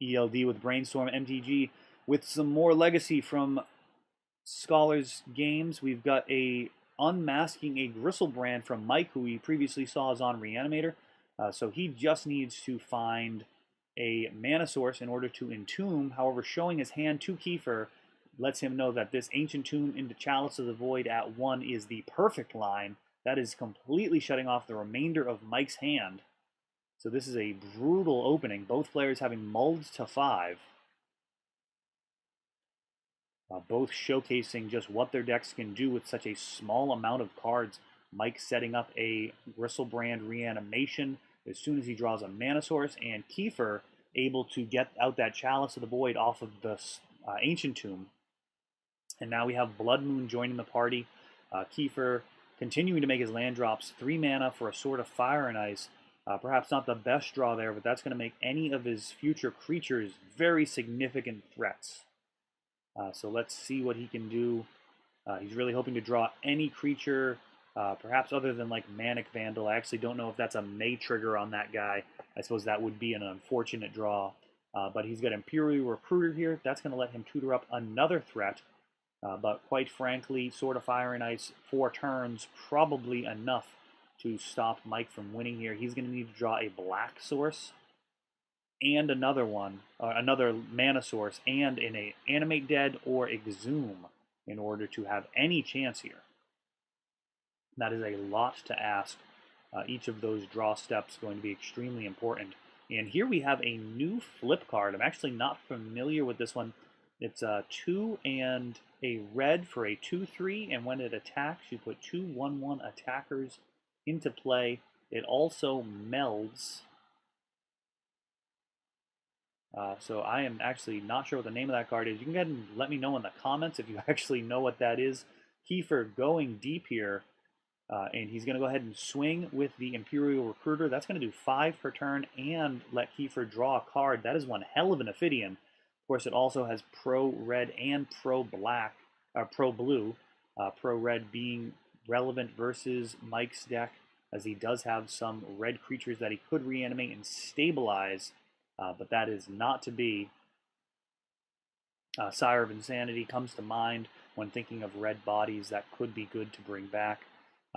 ELD with Brainstorm MTG with some more legacy from Scholars Games. We've got a unmasking a Gristlebrand from Mike, who we previously saw is on Reanimator. So he just needs to find a mana source in order to entomb. However, showing his hand to Kiefer lets him know that this Ancient Tomb into Chalice of the Void at 1 is the perfect line. That is completely shutting off the remainder of Mike's hand. So this is a brutal opening, both players having mulled to 5. Both showcasing just what their decks can do with such a small amount of cards. Mike setting up a Gristlebrand Reanimation as soon as he draws a mana source, and Kiefer able to get out that Chalice of the Void off of the Ancient Tomb. And now we have Blood Moon joining the party. Kiefer continuing to make his land drops, 3 mana for a Sword of Fire and Ice. Perhaps not the best draw there, but that's going to make any of his future creatures very significant threats. So let's see what he can do. He's really hoping to draw any creature, perhaps other than like Manic Vandal. I actually don't know if that's a May trigger on that guy. I suppose that would be an unfortunate draw. But he's got Imperial Recruiter here. That's going to let him tutor up another threat. But quite frankly, Sword of Fire and Ice, 4 turns, probably enough to stop Mike from winning here. He's going to need to draw a black source and another one, another mana source, and an Animate Dead or Exhume in order to have any chance here. That is a lot to ask. Each of those draw steps going to be extremely important. And here we have a new flip card. I'm actually not familiar with this one. It's a 2 and a red for a 2/3, and when it attacks, you put 2 1/1 attackers into play. It also melds. So I am actually not sure what the name of that card is. You can go ahead and let me know in the comments if you actually know what that is. Kiefer going deep here, and he's going to go ahead and swing with the Imperial Recruiter. That's going to do 5 per turn and let Kiefer draw a card. That is one hell of an Ophidian. Of course, it also has Pro Red and Pro Black, or Pro Blue. Pro Red being relevant versus Mike's deck, as he does have some red creatures that he could reanimate and stabilize. But that is not to be. Sire of Insanity comes to mind when thinking of red bodies that could be good to bring back.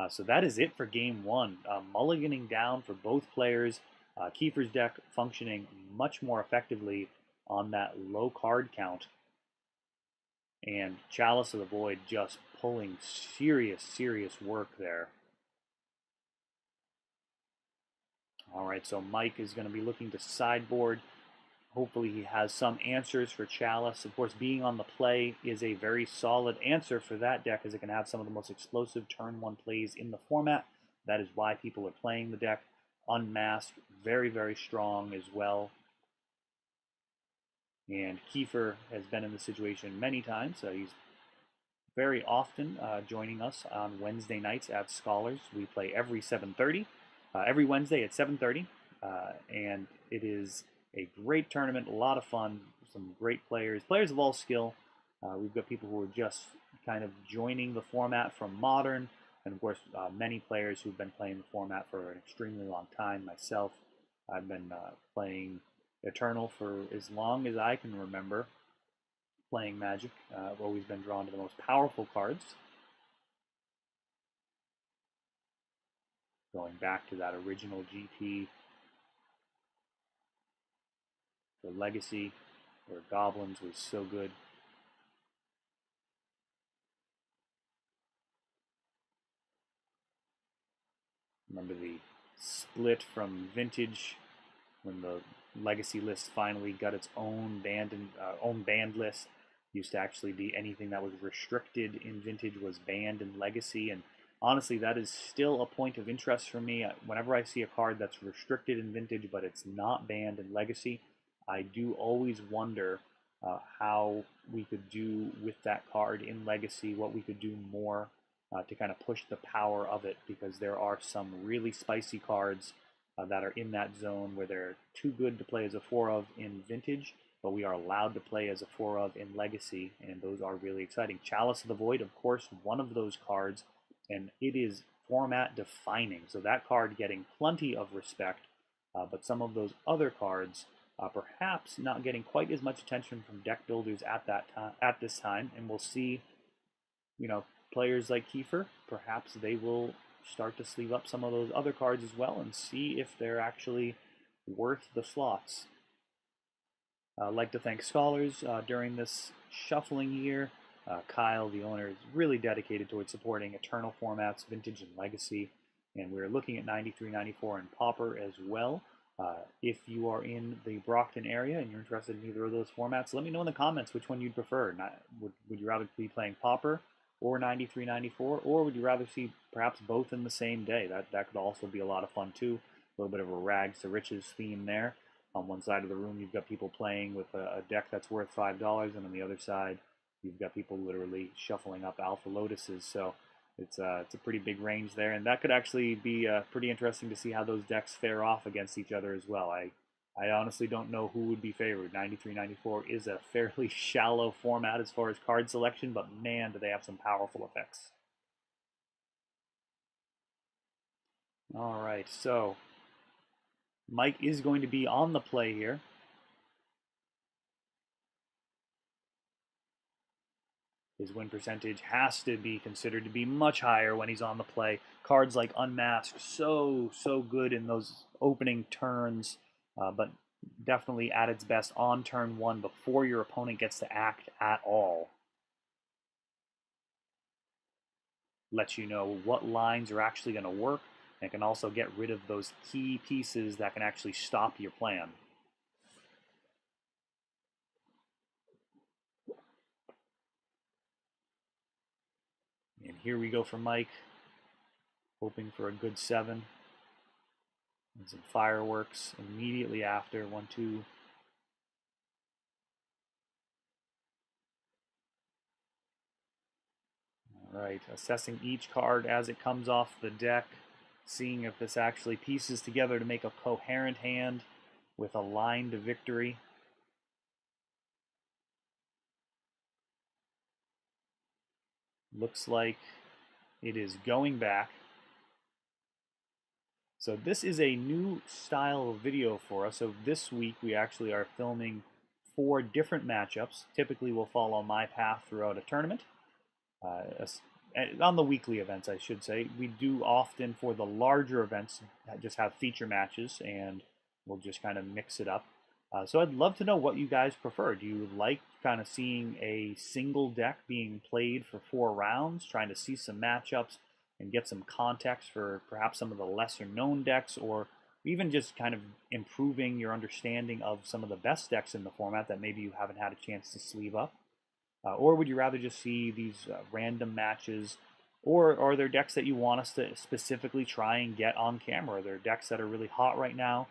So that is it for game 1. Mulliganing down for both players. Kiefer's deck functioning much more effectively on that low card count. And Chalice of the Void just pulling serious work there. All right, so Mike is going to be looking to sideboard. Hopefully he has some answers for Chalice. Of course, being on the play is a very solid answer for that deck, as it can have some of the most explosive turn 1 plays in the format. That is why people are playing the deck. Unmasked, very strong as well. And Kiefer has been in this situation many times. He's very often joining us on Wednesday nights at Scholars. We play every 7:30. Every Wednesday at 7:30, and it is a great tournament, a lot of fun, some great players of all skill. We've got people who are just kind of joining the format from Modern, and of course many players who've been playing the format for an extremely long time. Myself, I've been playing Eternal for as long as I can remember playing Magic. I've always been drawn to the most powerful cards. Going back to that original GP, the Legacy, where Goblins was so good. Remember the split from Vintage when the Legacy list finally got its own banned list. Used to actually be anything that was restricted in Vintage was banned in Legacy, and honestly, that is still a point of interest for me. Whenever I see a card that's restricted in Vintage, but it's not banned in Legacy, I do always wonder how we could do with that card in Legacy, what we could do more to kind of push the power of it, because there are some really spicy cards that are in that zone where they're too good to play as a 4 of in Vintage, but we are allowed to play as a 4 of in Legacy, and those are really exciting. Chalice of the Void, of course, one of those cards, and it is format defining. So that card getting plenty of respect, but some of those other cards Perhaps not getting quite as much attention from deck builders at this time, and we'll see, you know, players like Kiefer, perhaps they will start to sleeve up some of those other cards as well and see if they're actually worth the slots. I'd like to thank Scholars during this shuffling year. Kyle, the owner, is really dedicated towards supporting Eternal formats, Vintage, and Legacy. And we're looking at 93, 94, and Pauper as well. If you are in the Brockton area and you're interested in either of those formats, let me know in the comments which one you'd prefer. Would you rather be playing Pauper or 93, 94, or would you rather see perhaps both in the same day? That could also be a lot of fun too. A little bit of a rags to riches theme there. On one side of the room, you've got people playing with a deck that's worth $5, and on the other side, you've got people literally shuffling up Alpha Lotuses. So it's a pretty big range there, and that could actually be pretty interesting to see how those decks fare off against each other as well. I honestly don't know who would be favored. 93, 94 is a fairly shallow format as far as card selection, but man, do they have some powerful effects. All right, so Mike is going to be on the play here. His win percentage has to be considered to be much higher when he's on the play. Cards like Unmasked, so good in those opening turns, but definitely at its best on turn one before your opponent gets to act at all. Lets you know what lines are actually going to work, and can also get rid of those key pieces that can actually stop your plan. And here we go for Mike, hoping for a good 7. And some fireworks immediately after. 1, 2. All right, assessing each card as it comes off the deck, seeing if this actually pieces together to make a coherent hand with a line to victory. Looks like it is going back. So this is a new style of video for us. So this week we actually are filming 4 different matchups. Typically we'll follow my path throughout a tournament. On the weekly events, I should say. We do often, for the larger events, just have feature matches, and we'll just kind of mix it up. So I'd love to know what you guys prefer. Do you like kind of seeing a single deck being played for 4 rounds, trying to see some matchups and get some context for perhaps some of the lesser known decks, or even just kind of improving your understanding of some of the best decks in the format that maybe you haven't had a chance to sleeve up? Or would you rather just see these random matches? Or are there decks that you want us to specifically try and get on camera? Are there decks that are really hot right now?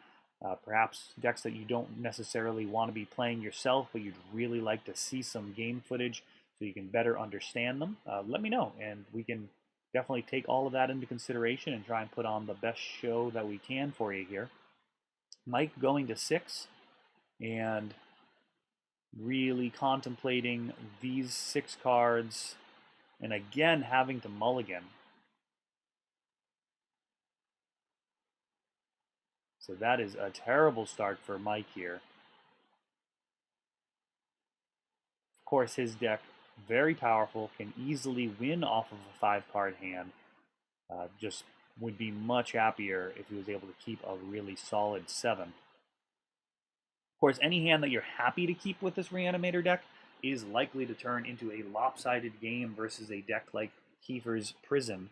Perhaps decks that you don't necessarily want to be playing yourself, but you'd really like to see some game footage so you can better understand them? Let me know, and we can definitely take all of that into consideration and try and put on the best show that we can for you here. Mike going to 6, and really contemplating these 6 cards, and again having to mulligan. So that is a terrible start for Mike here. Of course, his deck, very powerful, can easily win off of a 5-card hand. Just would be much happier if he was able to keep a really solid 7. Of course, any hand that you're happy to keep with this Reanimator deck is likely to turn into a lopsided game versus a deck like Kiefer's Prism.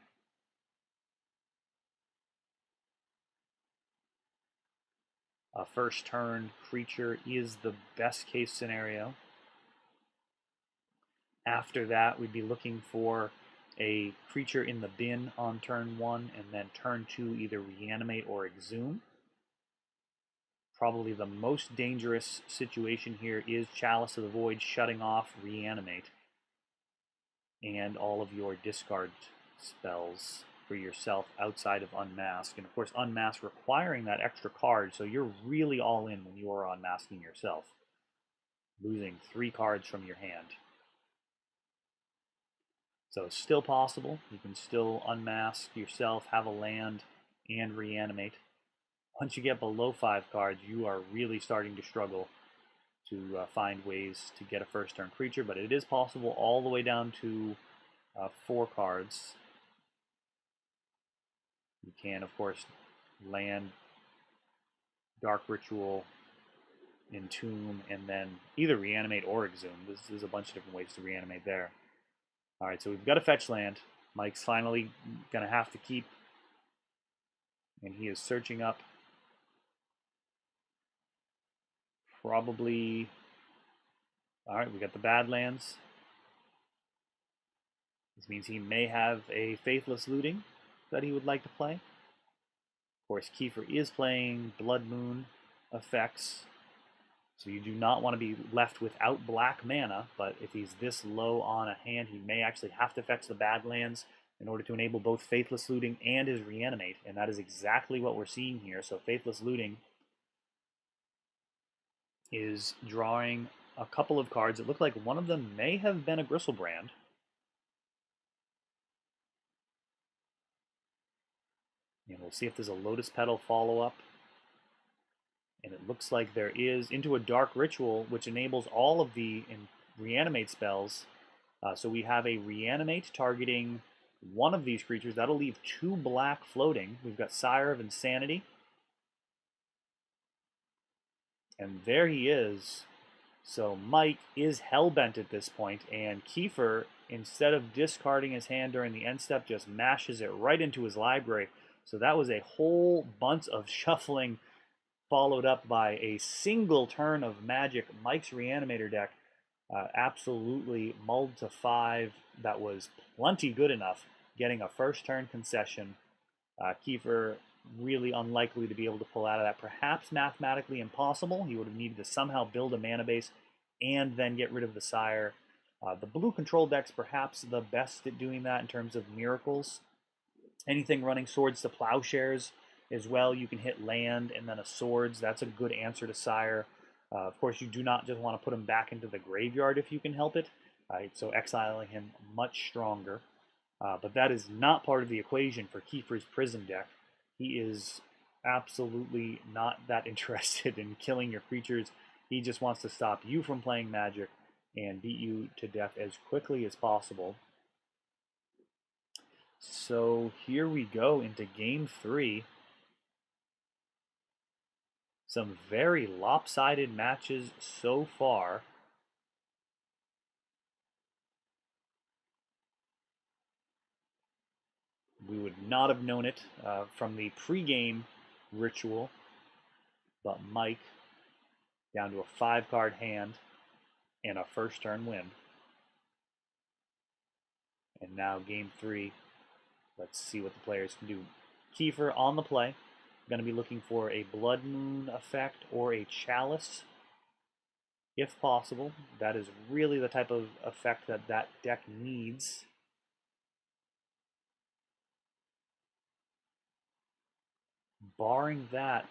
A first turn creature is the best case scenario. After that, we'd be looking for a creature in the bin on turn 1, and then turn 2 either Reanimate or Exhume. Probably the most dangerous situation here is Chalice of the Void shutting off Reanimate and all of your discard spells for yourself outside of Unmask. And of course, Unmask requiring that extra card, so you're really all in when you are unmasking yourself, losing 3 cards from your hand. So it's still possible. You can still unmask yourself, have a land, and reanimate. Once you get below 5 cards, you are really starting to struggle to find ways to get a first turn creature, but it is possible all the way down to 4 cards. You can, of course, land, Dark Ritual, Entomb, and then either Reanimate or Exhume. There's a bunch of different ways to reanimate there. All right, so we've got a fetch land. Mike's finally going to have to keep, and he is searching up probably. All right, we got the Badlands. This means he may have a Faithless Looting that he would like to play. Of course, Kiefer is playing Blood Moon effects, so you do not want to be left without black mana, but if he's this low on a hand, he may actually have to fetch the Badlands in order to enable both Faithless Looting and his Reanimate, and that is exactly what we're seeing here. So Faithless Looting is drawing a couple of cards. It looked like one of them may have been a Gristlebrand. And we'll see if there's a Lotus Petal follow-up. And it looks like there is into a Dark Ritual, which enables all of the Reanimate spells. So we have a Reanimate targeting one of these creatures. That'll leave 2 black floating. We've got Sire of Insanity. And there he is. So Mike is hellbent at this point, and Kiefer, instead of discarding his hand during the end step, just mashes it right into his library. So that was a whole bunch of shuffling, followed up by a single turn of magic. Mike's Reanimator deck absolutely mulled to 5. That was plenty good enough, getting a first turn concession. Kiefer really unlikely to be able to pull out of that. Perhaps mathematically impossible. He would have needed to somehow build a mana base and then get rid of the Sire. The blue control deck's perhaps the best at doing that in terms of miracles. Anything running Swords to Plowshares as well, you can hit land and then a Swords. That's a good answer to Sire. Of course, you do not just want to put him back into the graveyard if you can help it. So exiling him much stronger. But that is not part of the equation for Kiefer's Prison deck. He is absolutely not that interested in killing your creatures. He just wants to stop you from playing Magic and beat you to death as quickly as possible. So here we go into Game 3. Some very lopsided matches so far. We would not have known it from the pregame ritual, but Mike down to a 5-card hand and a first turn win. And now Game 3. Let's see what the players can do. Kiefer on the play. Going to be looking for a Blood Moon effect or a Chalice, if possible. That is really the type of effect that that deck needs. Barring that,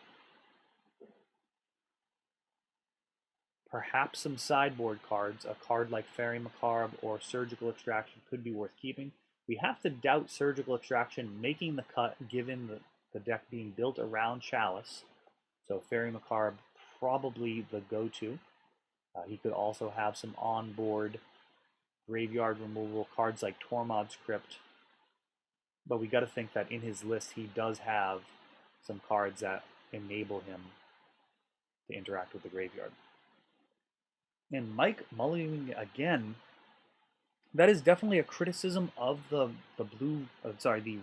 perhaps some sideboard cards. A card like Fairy Macabre or Surgical Extraction could be worth keeping. We have to doubt Surgical Extraction making the cut given the deck being built around Chalice. So Fairy Macabre probably the go-to. He could also have some on-board graveyard removal cards like Tormod's Crypt. But we got to think that in his list he does have some cards that enable him to interact with the graveyard. And Mike mulling again. That is definitely a criticism of the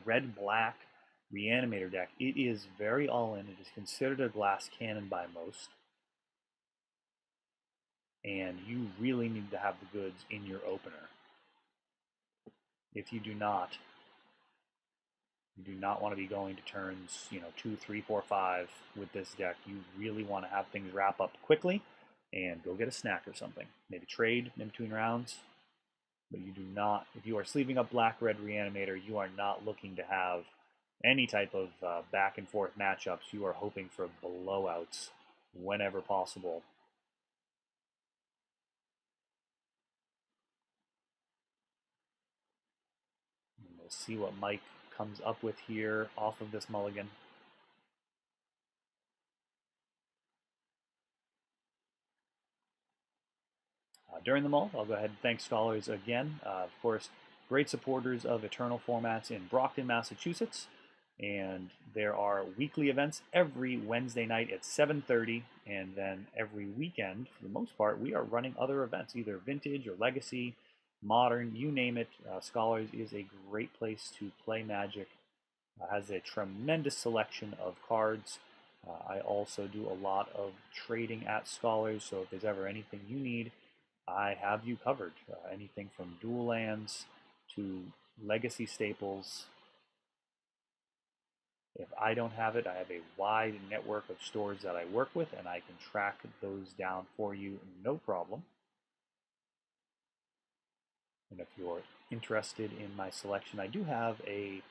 red-black Reanimator deck. It is very all-in. It is considered a glass cannon by most. And you really need to have the goods in your opener. If you do not, you do not want to be going to turns 2, 3, 4, 5 with this deck. You really want to have things wrap up quickly and go get a snack or something. Maybe trade in between rounds. But you do not, if you are sleeving up Black-Red Reanimator, you are not looking to have any type of back and forth matchups. You are hoping for blowouts whenever possible. And we'll see what Mike comes up with here off of this mulligan. During the mull, I'll go ahead and thank Scholars again. Of course, great supporters of Eternal formats in Brockton, Massachusetts. And there are weekly events every Wednesday night at 7:30, and then every weekend, for the most part, we are running other events, either vintage or legacy, modern, you name it. Scholars is a great place to play Magic. Has a tremendous selection of cards. I also do a lot of trading at Scholars, so if there's ever anything you need, I have you covered. Anything from dual lands to legacy staples. If I don't have it, I have a wide network of stores that I work with, and I can track those down for you, no problem. And if you're interested in my selection, I do have a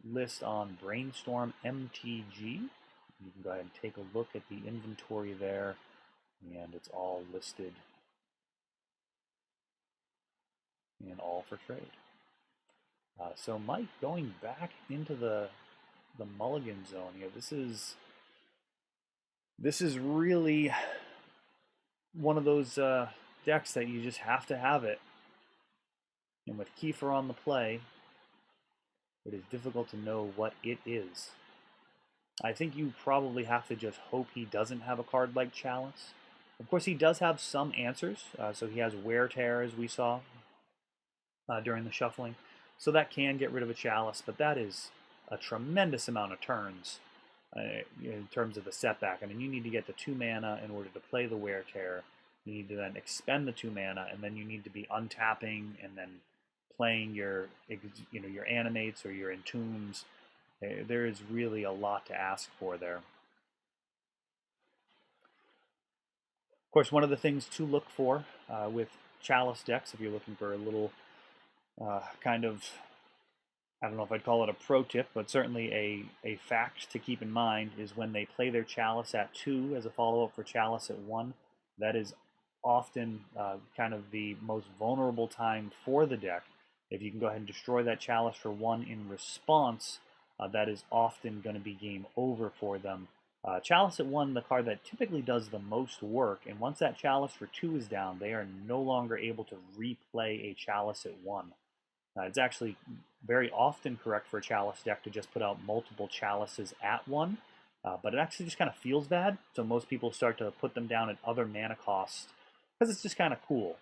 list on Brainstorm MTG. You can go ahead and take a look at the inventory there, and it's all listed and all for trade. So Mike, going back into the mulligan zone here, this is really one of those decks that you just have to have it. And with Kiefer on the play, it is difficult to know what it is. I think you probably have to just hope he doesn't have a card like Chalice. Of course, he does have some answers. So he has Wear Tear, as we saw during the shuffling. So that can get rid of a Chalice, but that is a tremendous amount of turns in terms of the setback. I mean, you need to get the 2 mana in order to play the Wear Tear. You need to then expend the 2 mana, and then you need to be untapping and then playing your animates or your entombs. There is really a lot to ask for there. Of course, one of the things to look for with Chalice decks, if you're looking for a little kind of, I don't know if I'd call it a pro tip, but certainly a fact to keep in mind, is when they play their Chalice at 2 as a follow-up for Chalice at 1, that is often kind of the most vulnerable time for the deck. If you can go ahead and destroy that Chalice for 1 in response, that is often going to be game over for them. Chalice at 1, the card that typically does the most work, and once that Chalice for 2 is down, they are no longer able to replay a Chalice at 1. It's actually very often correct for a Chalice deck to just put out multiple Chalices at 1, but it actually just kind of feels bad, so most people start to put them down at other mana costs, because it's just kind of cool.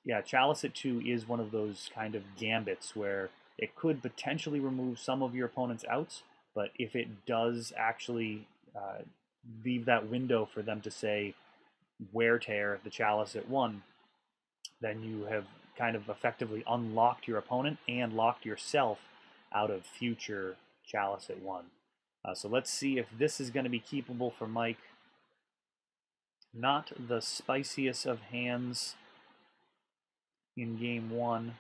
Yeah, Chalice at 2 is one of those kind of gambits where it could potentially remove some of your opponent's outs, but if it does actually leave that window for them to say, Wear Tear the Chalice at 1, then you have kind of effectively unlocked your opponent and locked yourself out of future Chalice at 1. So let's see if this is going to be keepable for Mike. Not the spiciest of hands in game 1.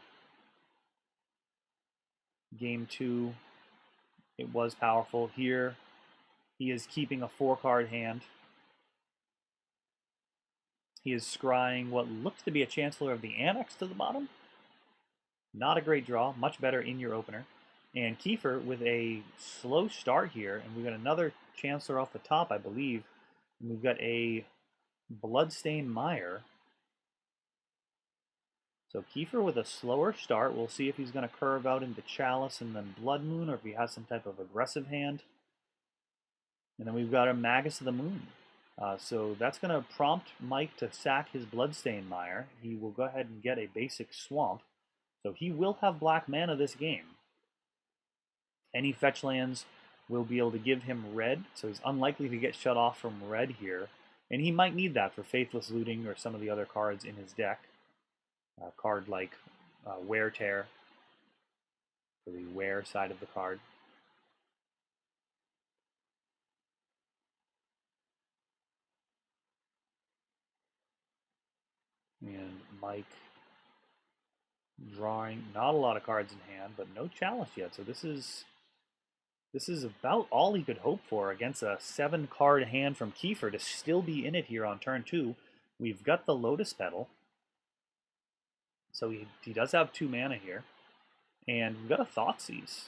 Game 2, it was powerful. Here, he is keeping a 4-card hand. He is scrying what looks to be a Chancellor of the Annex to the bottom. Not a great draw, much better in your opener. And Kiefer with a slow start here, and we've got another Chancellor off the top, I believe. And we've got a Bloodstained Mire. So Kiefer with a slower start. We'll see if he's going to curve out into Chalice and then Blood Moon, or if he has some type of aggressive hand. And then we've got a Magus of the Moon. So that's going to prompt Mike to sack his Bloodstained Mire. He will go ahead and get a basic Swamp. So he will have black mana this game. Any fetch lands will be able to give him red, so he's unlikely to get shut off from red here. And he might need that for Faithless Looting or some of the other cards in his deck. A card like Wear Tear for the wear side of the card. And Mike drawing not a lot of cards in hand, but no Chalice yet. So this is about all he could hope for against a 7-card hand from Kiefer to still be in it here on turn 2. We've got the Lotus Petal. So he does have 2 mana here. And we've got a Thoughtseize.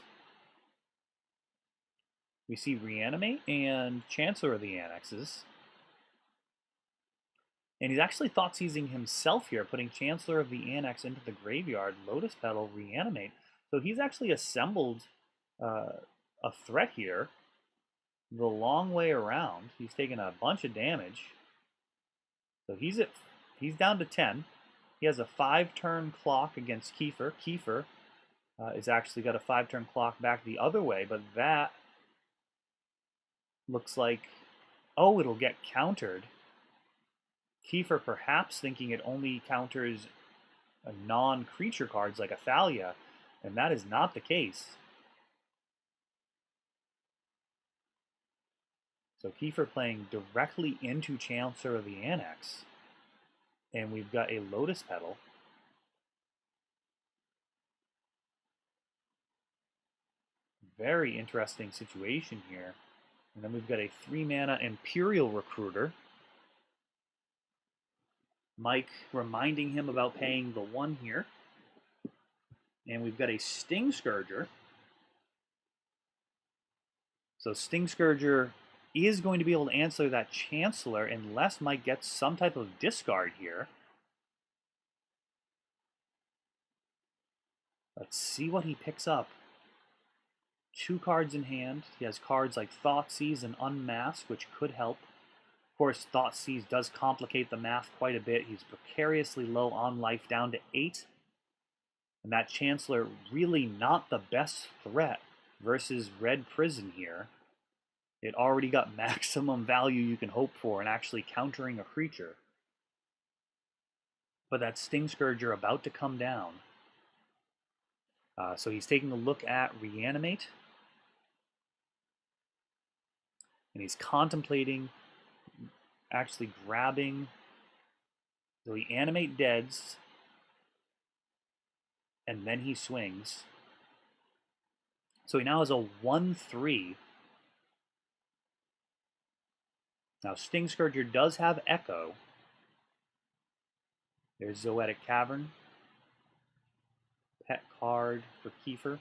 We see Reanimate and Chancellor of the Annexes. And he's actually thought seizing himself here, putting Chancellor of the Annex into the graveyard, Lotus Petal, Reanimate. So he's actually assembled a threat here the long way around. He's taken a bunch of damage. So he's down to 10. He has a 5-turn clock against Kiefer. Kiefer is actually got a 5-turn clock back the other way, but that looks like, oh, it'll get countered. Kiefer perhaps thinking it only counters non-creature cards like Athalia, and that is not the case. So Kiefer playing directly into Chancellor of the Annex, and we've got a Lotus Petal. Very interesting situation here. And then we've got a 3-mana Imperial Recruiter. Mike reminding him about paying the 1 here. And we've got a Sting Scourger. So Sting Scourger is going to be able to answer that Chancellor unless Mike gets some type of discard here. Let's see what he picks up. 2 cards in hand. He has cards like Thoughtseize and Unmask, which could help. Of course, Thoughtseize does complicate the math quite a bit. He's precariously low on life, down to 8. And that Chancellor really not the best threat versus Red Prison here. It already got maximum value you can hope for in actually countering a creature. But that Sting Scourger about to come down. So he's taking a look at Reanimate. And he's contemplating actually grabbing the Reanimate Deads. And then he swings. So he now has a 1-3. Now Sting Scourger does have Echo. There's Zoetic Cavern. Pet card for Kiefer.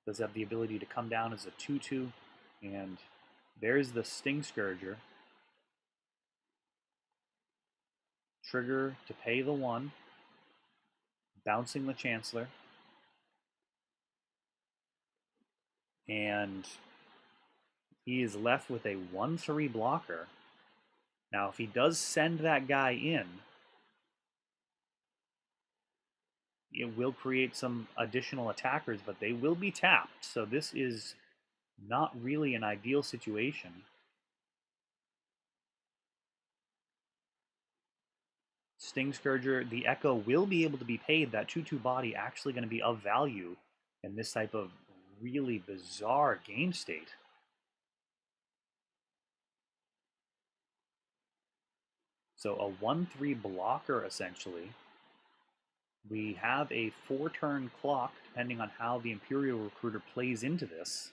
Does have the ability to come down as a 2-2. And there's the Sting Scourger. Trigger to pay the 1. Bouncing the Chancellor. And he is left with a 1-3 blocker. Now, if he does send that guy in, it will create some additional attackers, but they will be tapped. So this is not really an ideal situation. Sting Scourger, the Echo will be able to be paid. That 2-2 body actually going to be of value in this type of really bizarre game state. So a 1-3 blocker, essentially. We have a 4-turn clock, depending on how the Imperial Recruiter plays into this.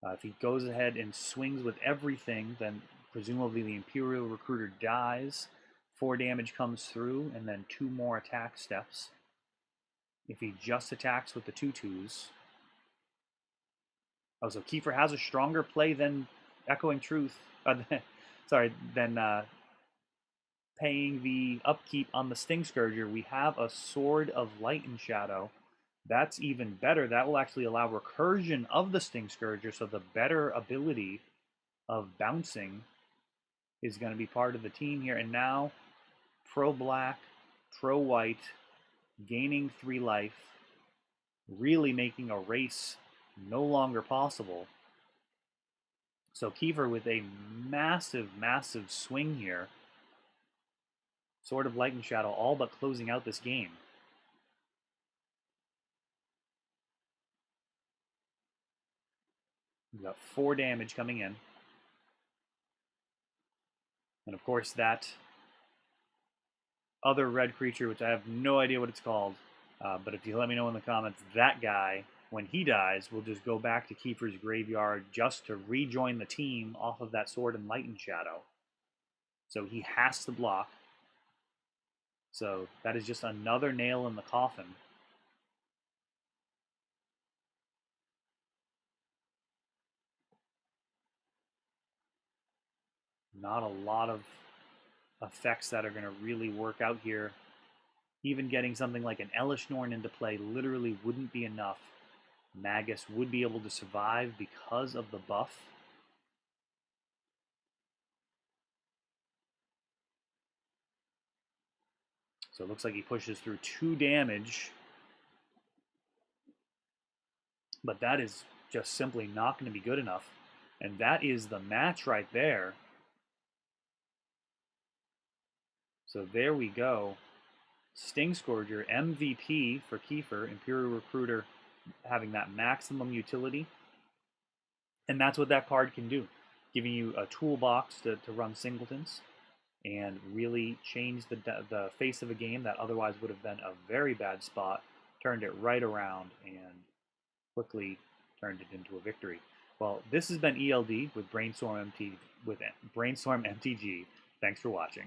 If he goes ahead and swings with everything, then presumably the Imperial Recruiter dies. 4 damage comes through, and then 2 more attack steps. If he just attacks with the 2-2s. Oh, so Kiefer has a stronger play than Echoing Truth. Than paying the upkeep on the Sting Scourger. We have a Sword of Light and Shadow. That's even better. That will actually allow recursion of the Sting Scourger, so the better ability of bouncing is going to be part of the team here. And now, pro-black, pro-white, gaining 3 life, really making a race no longer possible. So Kiefer with a massive, massive swing here. Sword of Light and Shadow all but closing out this game. We've got 4 damage coming in. And of course that other red creature, which I have no idea what it's called, but if you let me know in the comments, that guy, when he dies, will just go back to Kiefer's graveyard just to rejoin the team off of that Sword and Light and Shadow. So he has to block. So that is just another nail in the coffin. Not a lot of effects that are going to really work out here. Even getting something like an Elishnorn into play literally wouldn't be enough. Magus would be able to survive because of the buff. So it looks like he pushes through 2 damage. But that is just simply not going to be good enough. And that is the match right there. So there we go. Sting Scourger, MVP for Kiefer, Imperial Recruiter, having that maximum utility. And that's what that card can do, giving you a toolbox to run singletons and really change the face of a game that otherwise would have been a very bad spot, turned it right around, and quickly turned it into a victory. Well, this has been ELD with Brainstorm MTG. Thanks for watching.